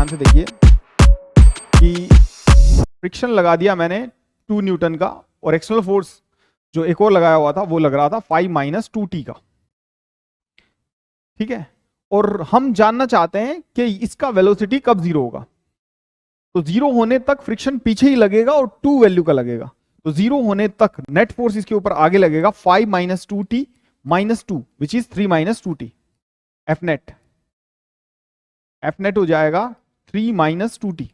ध्यान से देखिए कि फ्रिक्शन लगा दिया मैंने 2 न्यूटन का, और एक्सटर्नल फोर्स जो एक और लगाया हुआ था वो लग रहा था 5 - 2t का। ठीक है, और हम जानना चाहते हैं कि इसका वेलोसिटी कब जीरो होगा। तो जीरो होने तक फ्रिक्शन पीछे ही लगेगा और 2 वैल्यू का लगेगा। तो जीरो होने तक नेट फोर्स इसके ऊपर आगे लगेगा 5 - 2t - 2 which is 3 - 2t। F net हो जाएगा 3 - 2t।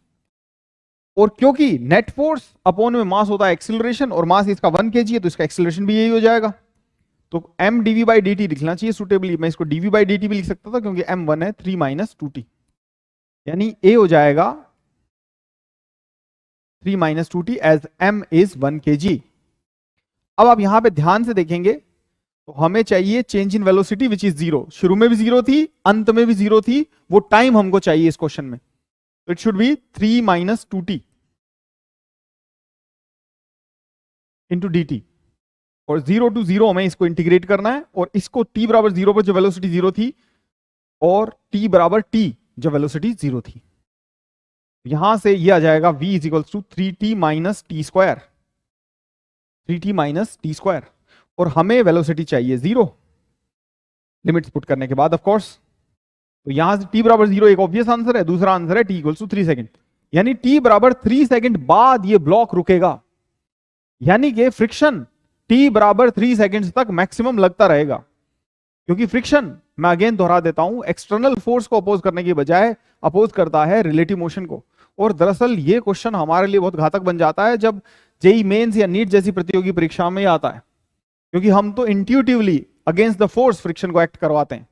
और क्योंकि नेट फोर्स अपॉन में मास होता है एक्सिलरेशन, और मास इसका 1 kg है, तो इसका एक्सिलरेशन भी यही हो जाएगा। तो m dv/dt लिखना चाहिए सुटेबली। मैं इसको dv/dt भी लिख सकता था क्योंकि m 1 है, 3 - 2t, यानी a हो जाएगा 3 - 2t as m is 1 kg। अब आप यहां पे ध्यान से देखेंगे तो हमें चाहिए change in velocity which is zero. शुरू में भी जीरो थी, अंत में भी जीरो थी, वो टाइम हमको चाहिए इस क्वेश्चन में। तो it should be 3 - 2t into dt, और 0 to 0 हमें इसको इंटीग्रेट करना है, और इसको t बराबर 0 पर जो वेलोसिटी 0 थी और t बराबर t जो वेलोसिटी 0 थी, यहां से ये आ जाएगा v is equals to 3t - t square, 3t - t square, और हमें वेलोसिटी चाहिए 0 लिमिट्स पुट करने के बाद ऑफ कोर्स। तो यहां से t बराबर 0 एक ऑब्वियस आंसर है, दूसरा आंसर है t इक्वल्स टू 3 सेकंड, यानी t बराबर 3 सेकंड बाद ये ब्लॉक रुकेगा, यानी कि फ्रिक्शन t बराबर 3 सेकंड्स तक मैक्सिमम लगता रहेगा। क्योंकि फ्रिक्शन, मैं अगेन दोहरा देता हूं, एक्सटर्नल फोर्स को अपोज करने की बजाय अपोज करता है रिलेटिव मोशन को। और दरअसल ये क्वेश्चन हमारे लिए बहुत घातक बन जाता है जब जेई मेंस या नीट जैसी प्रतियोगी परीक्षा में आता है, क्योंकि हम तो intuitively against the force friction को एक्ट करवाते हैं,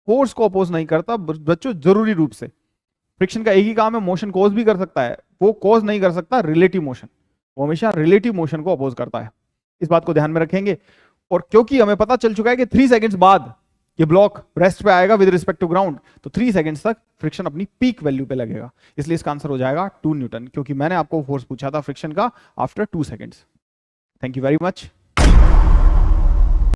फोर्स को अपोज नहीं करता बच्चों। जरूरी रूप से फ्रिक्शन का एक ही काम है, मोशन कॉज भी कर सकता है, वो कॉज नहीं कर सकता रिलेटिव मोशन, वो हमेशा रिलेटिव मोशन को अपोज करता है। इस बात को ध्यान में रखेंगे। और क्योंकि हमें पता चल चुका है कि 3 सेकंड्स बाद ये ब्लॉक रेस्ट पे आएगा विद रिस्पेक्ट टू ग्राउंड, तो 3 सेकंड्स तक फ्रिक्शन अपनी पीक वैल्यू पे लगेगा, इसलिए इसका आंसर हो जाएगा 2 न्यूटन, क्योंकि मैंने आपको फोर्स पूछा था फ्रिक्शन का after 2 seconds. Thank you very much.